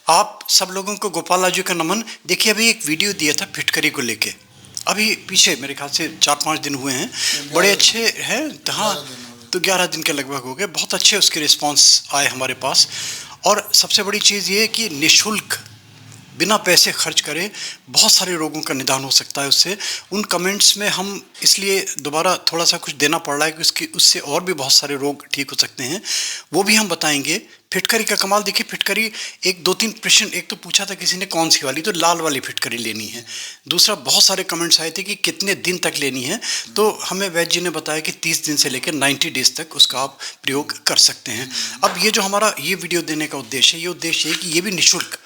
आप सब लोगों को गोपाला जी का नमन। देखिए, अभी एक वीडियो दिया था फिटकरी को लेके, अभी पीछे मेरे ख्याल से 4-5 दिन हुए हैं। बड़े अच्छे हैं। हाँ, तो 11 दिन के लगभग हो गए। बहुत अच्छे उसके रिस्पांस आए हमारे पास। और सबसे बड़ी चीज़ ये है कि निःशुल्क, बिना पैसे खर्च करे बहुत सारे रोगों का निदान हो सकता है उससे। उन कमेंट्स में हम इसलिए दोबारा थोड़ा सा कुछ देना पड़ रहा है कि उससे और भी बहुत सारे रोग ठीक हो सकते हैं, वो भी हम बताएंगे। फिटकरी का कमाल देखिए, फिटकरी एक 2-3 प्रश्न, एक तो पूछा था किसी ने कौन सी वाली, तो लाल वाली फिटकरी लेनी है। दूसरा, बहुत सारे कमेंट्स आए थे कि कितने दिन तक लेनी है, तो हमें वैद्य जी ने बताया कि 30 दिन से लेकर 90 डेज तक उसका आप प्रयोग कर सकते हैं। अब ये जो हमारा ये वीडियो देने का उद्देश्य है, ये उद्देश्य है कि ये भी निःशुल्क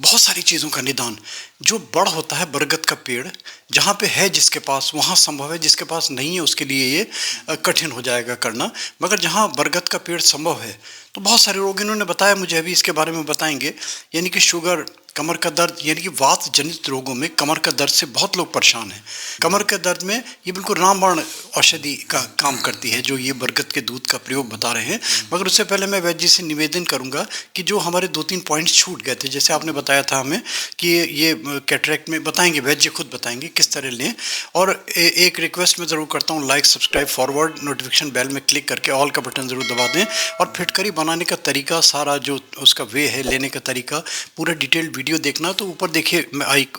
बहुत सारी चीज़ों का निदान। जो बड़ होता है बरगद का पेड़, जहाँ पे है जिसके पास वहाँ संभव है, जिसके पास नहीं है उसके लिए ये कठिन हो जाएगा करना। मगर जहाँ बरगद का पेड़ संभव है तो बहुत सारे रोग इन्होंने बताया मुझे, अभी इसके बारे में बताएंगे। यानी कि शुगर, कमर का दर्द, यानी कि वात जनित रोगों में कमर का दर्द से बहुत लोग परेशान हैं। कमर के दर्द में ये बिल्कुल रामबाण औषधि का काम करती है जो ये बरगद के दूध का प्रयोग बता रहे हैं। मगर उससे पहले मैं वैद्य जी से निवेदन करूंगा कि जो हमारे 2-3 पॉइंट्स छूट गए थे, जैसे आपने बताया था हमें कि ये कैटरेक्ट में बताएंगे, वैद्य जी खुद बताएंगे किस तरह लें। और एक रिक्वेस्ट मैं ज़रूर करता हूँ, like, subscribe, forward, notification bell में क्लिक करके ऑल का बटन ज़रूर दबा दें। और फिटकरी बनाने का तरीका, सारा जो उसका वे है, लेने का तरीका, पूरा डिटेल्ड वीडियो देखना तो ऊपर देखिए,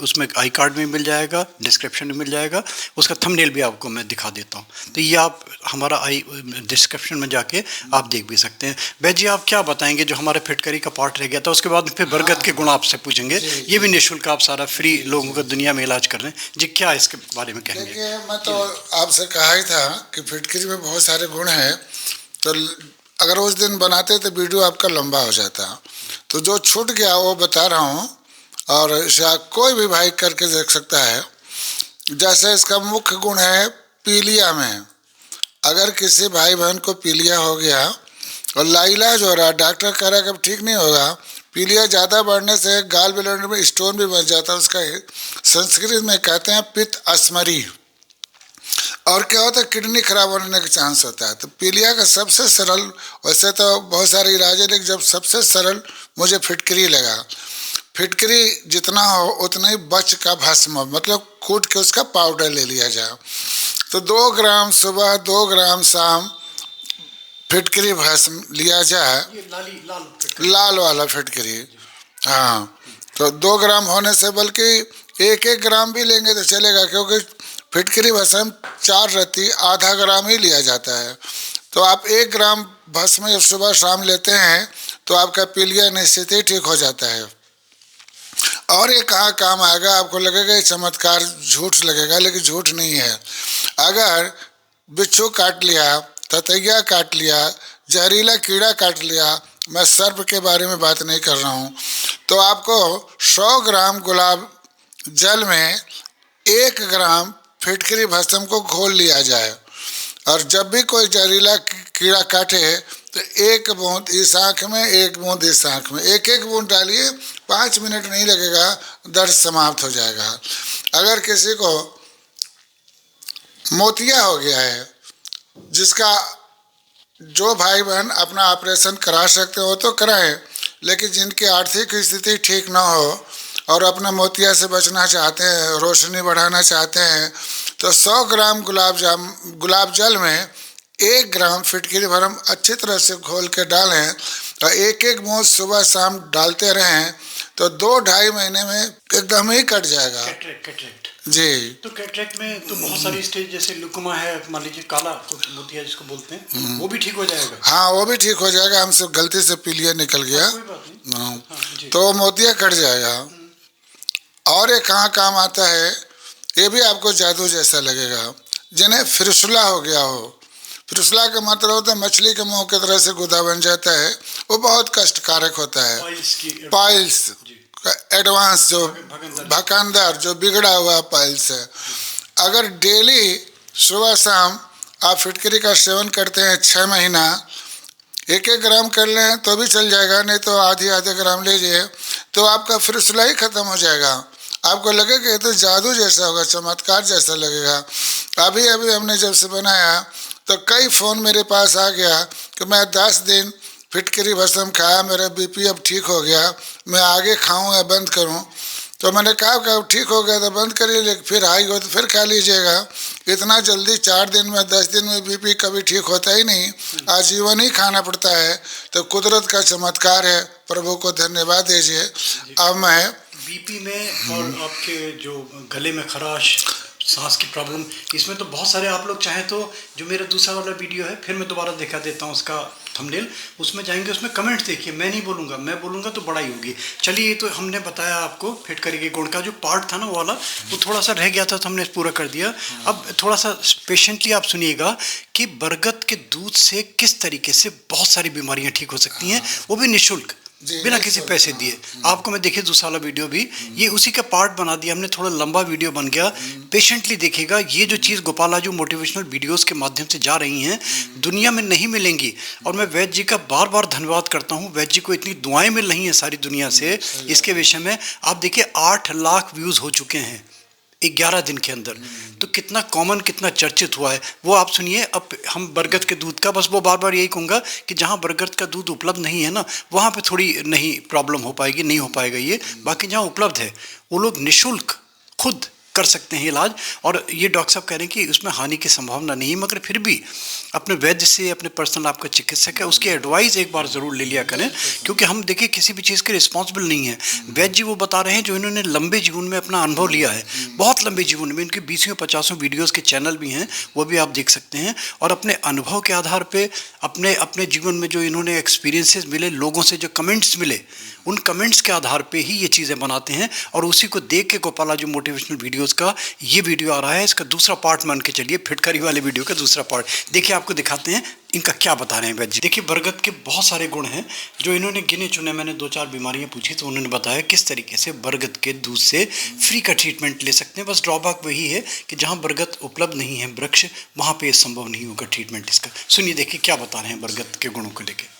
उसमें आई कार्ड में मिल जाएगा, डिस्क्रिप्शन में मिल जाएगा, उसका थंबनेल भी आपको मैं दिखा देता हूँ। तो ये आप हमारा डिस्क्रिप्शन में जाके आप देख भी सकते हैं। भाई जी, आप क्या बताएंगे जो हमारे फिटकरी का पार्ट रह गया था? उसके बाद फिर बरगद के गुण आपसे पूछेंगे। ये भी निःशुल्क आप सारा फ्री लोगों को दुनिया में इलाज कर रहे हैं जी। क्या इसके बारे में कहेंगे? देखिए, मैं तो आपसे कहा ही था कि फिटकरी में बहुत सारे गुण हैं, तो अगर उस दिन बनाते तो वीडियो आपका लंबा हो जाता। तो जो छूट गया वो बता रहा हूँ, और इसे कोई भी भाई करके देख सकता है। जैसे इसका मुख्य गुण है पीलिया में। अगर किसी भाई बहन को पीलिया हो गया और लाइलाज हो रहा, डॉक्टर कह रहा है कि अब ठीक नहीं होगा, पीलिया ज़्यादा बढ़ने से गाल ब्लैडर में स्टोन भी बन जाता है, उसका संस्कृत में कहते हैं पित्त अस्मरी, और क्या होता है किडनी खराब होने का चांस होता है। तो पीलिया का सबसे सरल, वैसे तो बहुत सारे इलाज है लेकिन जब सबसे सरल मुझे फिटकरी लगा। फिटकरी जितना हो उतना ही बच का भस्म, मतलब कूट के उसका पाउडर ले लिया जाए। तो 2 ग्राम सुबह, 2 ग्राम शाम फिटकरी भस्म लिया जाए। ये लाल वाला फिटकरी, हाँ। तो 2 ग्राम होने से बल्कि 1-1 ग्राम भी लेंगे तो चलेगा, क्योंकि फिटकरी भस्म 4 रत्ती आधा ग्राम ही लिया जाता है। तो आप 1 ग्राम भस्म जब सुबह शाम लेते हैं तो आपका पीलिया निश्चित ही ठीक हो जाता है। और ये कहाँ काम आएगा? आपको लगेगा ये चमत्कार, झूठ लगेगा, लेकिन झूठ नहीं है। अगर बिच्छू काट लिया, ततैया काट लिया, जहरीला कीड़ा काट लिया, मैं सर्प के बारे में बात नहीं कर रहा हूँ, तो आपको 100 ग्राम गुलाब जल में 1 ग्राम फिटकरी भस्म को घोल लिया जाए। और जब भी कोई जहरीला कीड़ा काटे तो 1 बूंद इस आँख में, 1 बूंद इस आँख में, 1-1 बूंद डालिए। 5 मिनट नहीं लगेगा, दर्द समाप्त हो जाएगा। अगर किसी को मोतिया हो गया है, जिसका जो भाई बहन अपना ऑपरेशन करा सकते हो तो कराएं, लेकिन जिनकी आर्थिक स्थिति ठीक ना हो और अपना मोतिया से बचना चाहते हैं, रोशनी बढ़ाना चाहते हैं, तो 100 ग्राम गुलाब जल में 1 ग्राम फिटकरी भस्म अच्छी तरह से घोल के डालें और 1-1 बूंद सुबह शाम डालते रहें, तो 2-2.5 महीने में एकदम ही कट जाएगा। कैटरेक्ट जी। तो कैटरेक्ट में तो बहुत सारी स्टेज, जैसे लुकुमा है, मान लीजिए काला मोतिया जिसको बोलते हैं, वो भी ठीक हो जाएगा। हाँ, वो भी ठीक हो जाएगा। हमसे गलती से पीलिया निकल गया, कोई बात नहीं। हाँ, तो मोतिया कट जाएगा। और ये कहाँ काम आता है, ये भी आपको जादू जैसा लगेगा। जिन्हें फिरुसला हो गया हो, फिरुसला का मतलब होता है मछली के मुंह की तरह से गुदा बन जाता है, वो बहुत कष्टकारक होता है। पाइल्स का एडवांस, जो भकंदर, जो बिगड़ा हुआ पाइल्स है। अगर डेली सुबह शाम आप फिटकरी का सेवन करते हैं 6 महीना, 1-1 ग्राम कर लें तो भी चल जाएगा, नहीं तो आधे ग्राम लीजिए, तो आपका फिरुसला ही खत्म हो जाएगा। आपको लगेगा ये तो जादू जैसा होगा, चमत्कार जैसा लगेगा। अभी हमने जब से बनाया तो कई फ़ोन मेरे पास आ गया कि मैं 10 दिन फिटकरी भस्म खाया, मेरा बीपी अब ठीक हो गया, मैं आगे खाऊं या बंद करूं? तो मैंने कहा कि ठीक हो गया तो बंद करिए, लेकिन फिर हाई हो तो फिर खा लीजिएगा। इतना जल्दी 4 दिन में 10 दिन में बीपी कभी ठीक होता ही नहीं, आजीवन ही खाना पड़ता है। तो कुदरत का चमत्कार है, प्रभु को धन्यवाद दीजिए। अब मैं बीपी में और आपके जो गले में खराश, सांस की प्रॉब्लम, इसमें तो बहुत सारे, आप लोग चाहें तो जो मेरा दूसरा वाला वीडियो है फिर मैं दोबारा दिखा देता हूँ उसका थंबनेल, उसमें जाएंगे, उसमें कमेंट देखिए। मैं नहीं बोलूँगा, मैं बोलूँगा तो बड़ा ही होगी। चलिए, ये तो हमने बताया आपको फिटकरी के गुण का जो पार्ट था ना वो वाला, वो थोड़ा सा रह गया था तो हमने पूरा कर दिया। अब थोड़ा सा पेशेंटली आप सुनिएगा कि बरगद के दूध से किस तरीके से बहुत सारी बीमारियाँ ठीक हो सकती हैं, वो भी निःशुल्क, बिना किसी पैसे दिए। आपको मैं देखिए दूसरा वाला वीडियो भी, ये उसी का पार्ट बना दिया हमने, थोड़ा लंबा वीडियो बन गया। पेशेंटली देखिएगा, ये जो चीज़ गोपाल आजू मोटिवेशनल वीडियोस के माध्यम से जा रही हैं, दुनिया में नहीं मिलेंगी। और मैं वैद्य जी का बार बार धन्यवाद करता हूँ, वैद्य जी को इतनी दुआएं मिल रही हैं सारी दुनिया से इसके विषय में। आप देखिए 8 लाख व्यूज़ हो चुके हैं 11 दिन के अंदर, तो कितना कॉमन, कितना चर्चित हुआ है वो आप सुनिए। अब हम बरगद के दूध का, बस वो बार बार यही कहूँगा कि जहाँ बरगद का दूध उपलब्ध नहीं है ना, वहाँ पे थोड़ी नहीं प्रॉब्लम हो पाएगी, नहीं हो पाएगा ये। बाकी जहाँ उपलब्ध है वो लोग निःशुल्क खुद कर सकते हैं इलाज। और ये डॉक्टर साहब कह रहे हैं कि उसमें हानि की संभावना नहीं, मगर फिर भी अपने वैद्य से, अपने पर्सनल आपका चिकित्सक है उसकी एडवाइस एक बार ज़रूर ले लिया करें, क्योंकि हम देखिए किसी भी चीज़ के रिस्पॉन्सिबल नहीं है। वैद्य जी वो बता रहे हैं जो इन्होंने लंबे जीवन में अपना अनुभव लिया है, बहुत लंबे जीवन में, इनके 20-50 वीडियोज़ के चैनल भी हैं, वो भी आप देख सकते हैं। और अपने अनुभव के आधार पर, अपने जीवन में जो इन्होंने एक्सपीरियंसेस मिले, लोगों से जो कमेंट्स मिले, उन कमेंट्स के आधार पे ही ये चीज़ें बनाते हैं। और उसी को देख के गोपाल आजू मोटिवेशनल वीडियोस का ये वीडियो आ रहा है, इसका दूसरा पार्ट मान के चलिए, फिटकरी वाले वीडियो का दूसरा पार्ट देखिए, आपको दिखाते हैं इनका क्या बता रहे हैं वैद्य जी। देखिए, बरगद के बहुत सारे गुण हैं जो इन्होंने गिने चुने। मैंने 2-4 बीमारियां पूछी तो उन्होंने बताया किस तरीके से बरगद के दूध से फ्री का ट्रीटमेंट ले सकते हैं। बस ड्रॉबैक वही है कि जहाँ बरगद उपलब्ध नहीं है वृक्ष, वहाँ पे संभव नहीं होगा ट्रीटमेंट इसका। सुनिए, देखिए क्या बता रहे हैं बरगद के गुणों को लेकर।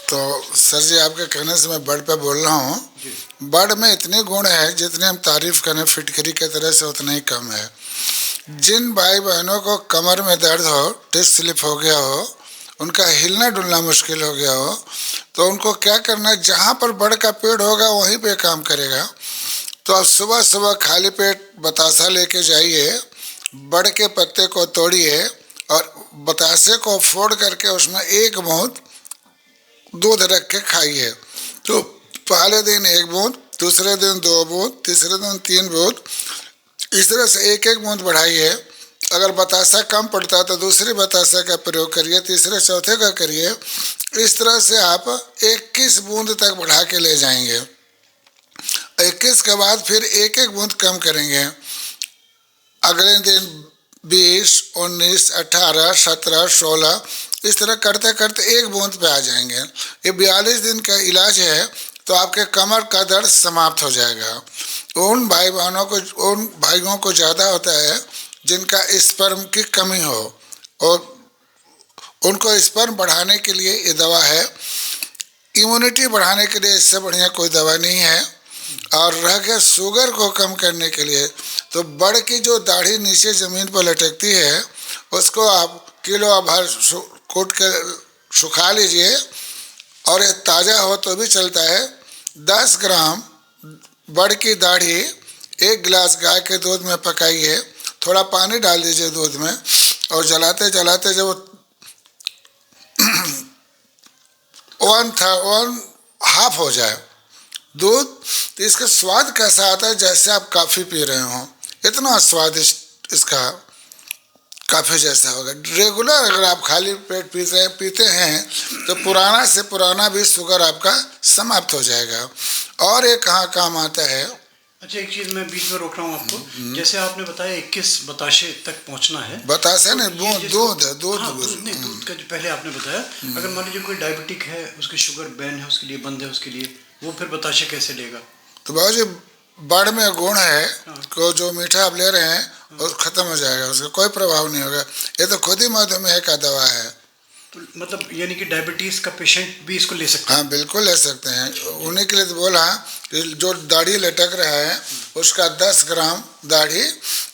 तो सर जी, आपके कहने से मैं बर्ड पे बोल रहा हूँ। बर्ड में इतने गुण है, जितने हम तारीफ करें फिटकरी के तरह से उतना ही कम है। जिन भाई बहनों को कमर में दर्द हो, डिस्क स्लिप हो गया हो, उनका हिलना डुलना मुश्किल हो गया हो, तो उनको क्या करना है, जहाँ पर बर्ड का पेड़ होगा वहीं पे काम करेगा। तो आप सुबह सुबह खाली पेट बतासा लेके जाइए, बर्ड के पत्ते को तोड़िए और बतासे को फोड़ करके उसमें 1 बूंद दूध रख के खाइए। तो पहले दिन 1 बूंद, दूसरे दिन 2 बूंद, तीसरे दिन 3 बूंद, इस तरह से 1-1 बूंद बढ़ाइए। अगर बतासा कम पड़ता है तो दूसरे बतासा का प्रयोग करिए, तीसरे चौथे का करिए। इस तरह से आप 21 बूंद तक बढ़ा के ले जाएंगे। 21 के बाद फिर 1-1 बूंद कम करेंगे। अगले दिन 20, 19, 18, 17, 16 इस तरह करते करते 1 बूंद पे आ जाएंगे। ये 42 दिन का इलाज है, तो आपके कमर का दर्द समाप्त हो जाएगा। उन भाई बहनों को, उन भाइयों को ज़्यादा होता है जिनका स्पर्म की कमी हो, और उनको स्पर्म बढ़ाने के लिए ये दवा है। इम्यूनिटी बढ़ाने के लिए इससे बढ़िया कोई दवा नहीं है। और रह गया शुगर को कम करने के लिए, तो बड़ की जो दाढ़ी नीचे ज़मीन पर लटकती है, उसको आप किलो भर कूट कर सुखा लीजिए, और ये ताज़ा हो तो भी चलता है। 10 ग्राम बड़ की दाढ़ी 1 गिलास गाय के दूध में पकाइए, थोड़ा पानी डाल दीजिए दूध में, और जलाते जलाते जब 1/2 हो जाए दूध, तो इसका स्वाद कैसा आता है, जैसे आप कॉफ़ी पी रहे हो, इतना स्वादिष्ट इसका कॉफ़ी जैसा होगा। रेगुलर अगर आप खाली पेट पीते हैं तो पुराना से पुराना भी शुगर आपका समाप्त हो जाएगा। और ये कहाँ काम आता है। अच्छा, एक चीज़ मैं बीच में रोक रहा हूँ आपको, जैसे आपने बताया 21 बताशे तक पहुँचना है। बताशे नहीं, दूध दूध का जो पहले आपने बताया, अगर मान लीजिए कोई डायबिटिक है, उसकी शुगर बैन है, उसके लिए बंद है, उसके लिए वो फिर बताशे कैसे लेगा? तो बाबू जी, बड़ में गुण है को जो मीठा आप ले रहे हैं वो ख़त्म हो जाएगा, उसका कोई प्रभाव नहीं होगा। ये तो खुद ही मधुमेह का दवा है। तो मतलब यानी कि डायबिटीज़ का पेशेंट भी इसको ले सकते हैं? हाँ, बिल्कुल ले सकते हैं। उन्हीं के लिए तो बोला कि जो दाढ़ी लटक रहा है उसका 10 ग्राम दाढ़ी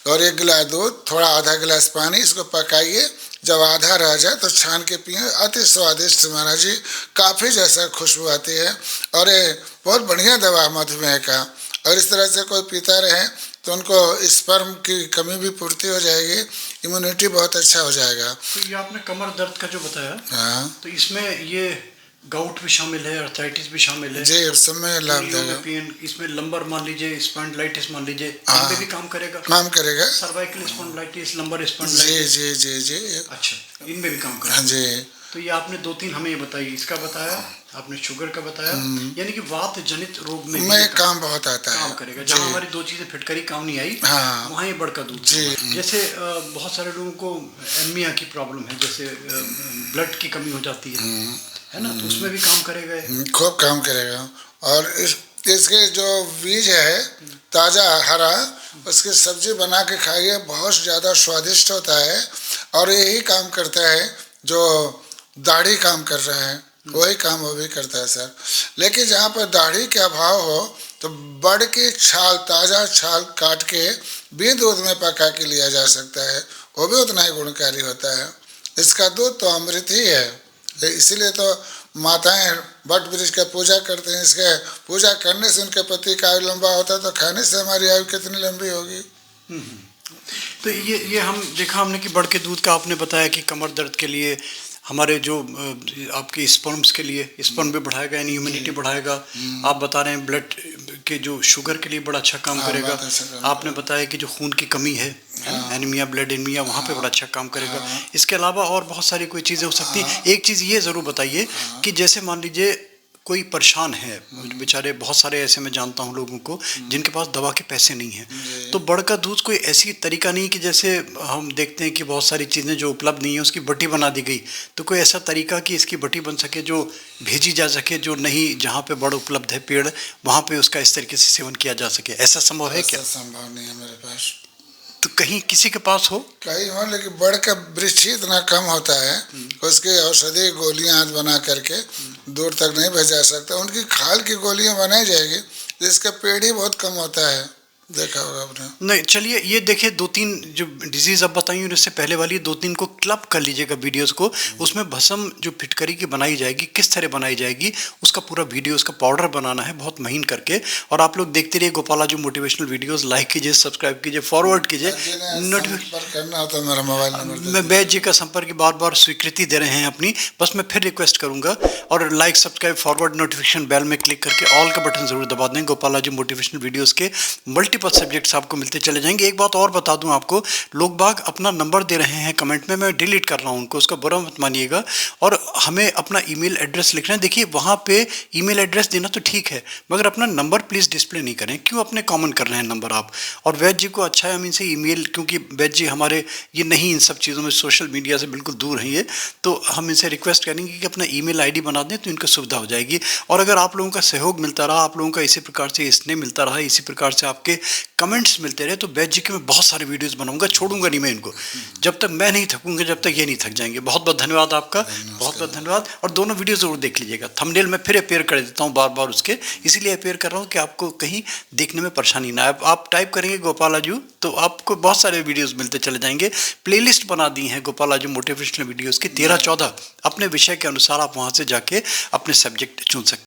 और 1 गिलास दूध, थोड़ा आधा गिलास पानी, इसको पकाइए, जब आधा रह जाए तो छान के पिए, अति स्वादिष्ट महाराज जी, काफ़ी जैसा खुशबू आती है और ये बहुत बढ़िया दवा है मधुमेह का। और इस तरह से कोई पीता रहे तो उनको स्पर्म की कमी भी पूर्ति हो जाएगी, इम्यूनिटी बहुत अच्छा हो जाएगा। तो ये आपने कमर दर्द का जो बताया, हाँ तो इसमें ये गाउट भी शामिल है, अर्थराइटिस भी शामिल है जी, उस समय लाभ देगा। इसमें लंबर मान लीजिए, स्पॉन्डिलाइटिस मान लीजिए, हाँ, इन पे भी काम करेगा, काम करेगा। सर्वाइकल स्पॉन्डिलाइटिस, लंबर जी स्पॉन्डिलाइटिस, जी जी जी, अच्छा इनमें भी काम करेगा। हाँ जी। तो ये आपने 2-3 हमें ये बताई, इसका बताया आपने, शुगर का बताया, यानी कि वात जनित रोग में भी काम बहुत आता है, काम करेगा। जहाँ हमारी 2 चीजें फिटकरी काम नहीं आई, हाँ वहाँ ये बड़का दूध जी। जैसे बहुत सारे लोगों को एनीमिया की प्रॉब्लम है, जैसे ब्लड की कमी हो जाती है ना, तो उसमें भी काम करेगा, खूब काम करेगा। और इसके जो बीज है ताज़ा हरा, उसकी सब्जी बना के खाइए, बहुत ज़्यादा स्वादिष्ट होता है। और यही काम करता है जो दाढ़ी काम कर रहा है, वही काम वो भी करता है सर। लेकिन जहाँ पर दाढ़ी के अभाव हो तो बड़ की छाल, ताज़ा छाल काट के भी दूध में पका के लिया जा सकता है, वो भी उतना ही गुणकारी होता है। इसका दूध तो अमृत ही है, इसीलिए तो माताएं वट वृक्ष का पूजा करते हैं। इसके पूजा करने से उनके पति का आयु लंबा होता है, तो खाने से हमारी आयु कितनी लंबी होगी। तो ये हम देखा हमने कि बड़ के दूध का आपने बताया कि कमर दर्द के लिए, हमारे जो आपके स्पर्म्स के लिए, स्पर्म भी बढ़ाएगा, यानी इम्यूनिटी बढ़ाएगा। आप बता रहे हैं ब्लड के जो शुगर के लिए बड़ा अच्छा काम करेगा। आपने बताया कि जो खून की कमी है, एनीमिया, ब्लड एनीमिया, वहाँ पे बड़ा अच्छा काम करेगा। इसके अलावा और बहुत सारी कोई चीज़ें हो सकती हैं। एक चीज़ ये ज़रूर बताइए कि जैसे मान लीजिए कोई परेशान है, बेचारे बहुत सारे ऐसे मैं जानता हूँ लोगों को जिनके पास दवा के पैसे नहीं हैं, तो बड़ का दूध कोई ऐसी तरीका नहीं कि जैसे हम देखते हैं कि बहुत सारी चीज़ें जो उपलब्ध नहीं है उसकी बटी बना दी गई, तो कोई ऐसा तरीका कि इसकी बटी बन सके जो भेजी जा सके, जो नहीं जहाँ पे बड़ उपलब्ध है पेड़, वहाँ पे उसका इस तरीके से सेवन किया जा सके, ऐसा संभव है क्या? संभव नहीं है मेरे पास। तो कहीं किसी के पास हो? कहीं हो, लेकिन बड़ का वृक्ष ही इतना कम होता है, उसकी औषधि गोलियां आज बना करके दूर तक नहीं भेजा सकता। उनकी खाल की गोलियां बनाई जाएगी, जिसका पेड़ ही बहुत कम होता है, देखा होगा आपने। नहीं, चलिए ये देखिए 2-3 जो डिजीज़ अब बताई उससे पहले वाली 2-3 को क्लब कर लीजिएगा वीडियोस को। उसमें भस्म जो फिटकरी की बनाई जाएगी, किस तरह बनाई जाएगी, उसका पूरा वीडियो, उसका पाउडर बनाना है बहुत महीन करके। और आप लोग देखते रहिए गोपाला जो मोटिवेशनल वीडियोस, लाइक कीजिए, सब्सक्राइब कीजिए, फॉरवर्ड कीजिए। नोटिफिकेशन करना होता है मेरा मोबाइल नंबर। मैं बैज जी का संपर्क बार बार स्वीकृति दे रहे हैं अपनी, बस मैं फिर रिक्वेस्ट करूंगा। और like, subscribe, forward, notification bell में क्लिक करके ऑल का बटन जरूर दबा दें। गोपाला जी मोटिवेशनल वीडियोस के मल्टीपल सब्जेक्ट्स आपको मिलते चले जाएंगे। एक बात और बता दूं आपको, लोग बाग अपना नंबर दे रहे हैं कमेंट में, मैं डिलीट कर रहा हूं उनको, उसका बुरा मत मानिएगा। और हमें अपना ईमेल एड्रेस लिखना है। देखिए वहां पे ईमेल एड्रेस देना तो ठीक है, मगर अपना नंबर प्लीज़ डिस्प्ले नहीं करें। क्यों अपने कॉमन कर रहे हैं नंबर आप? और वैद जी को अच्छा है हम इनसे ईमेल, क्योंकि वैद जी हमारे ये नहीं इन सब चीज़ों में, सोशल मीडिया से बिल्कुल दूर हैं ये, तो हम इनसे रिक्वेस्ट करेंगे कि अपना ईमेल आईडी बना दें तो इनको सुविधा हो जाएगी। और अगर आप लोगों का सहयोग मिलता रहा, आप लोगों का इसी प्रकार से स्नेह मिलता रहा, इसी प्रकार से आपके कमेंट्स मिलते रहे, तो वैद जी के मैं बहुत सारे वीडियोस बनाऊंगा, छोड़ूंगा नहीं मैं इनको, जब तक मैं नहीं थकूंगा, जब तक ये नहीं थक जाएंगे। बहुत बहुत धन्यवाद आपका, बहुत बहुत धन्यवाद। और दोनों वीडियो जरूर देख लीजिएगा। थंबनेल में फिर अपेयर कर देता हूँ बार बार उसके, इसीलिए अपेयर कर रहा हूँ कि आपको कहीं देखने में परेशानी ना आए। आप टाइप करेंगे गोपालाजू तो आपको बहुत सारे वीडियोस मिलते चले जाएंगे। प्लेलिस्ट बना दी है गोपालाजू मोटिवेशनल वीडियोस की 13-14, अपने विषय के अनुसार आप वहाँ से जाके अपने सब्जेक्ट चुन सकते हैं।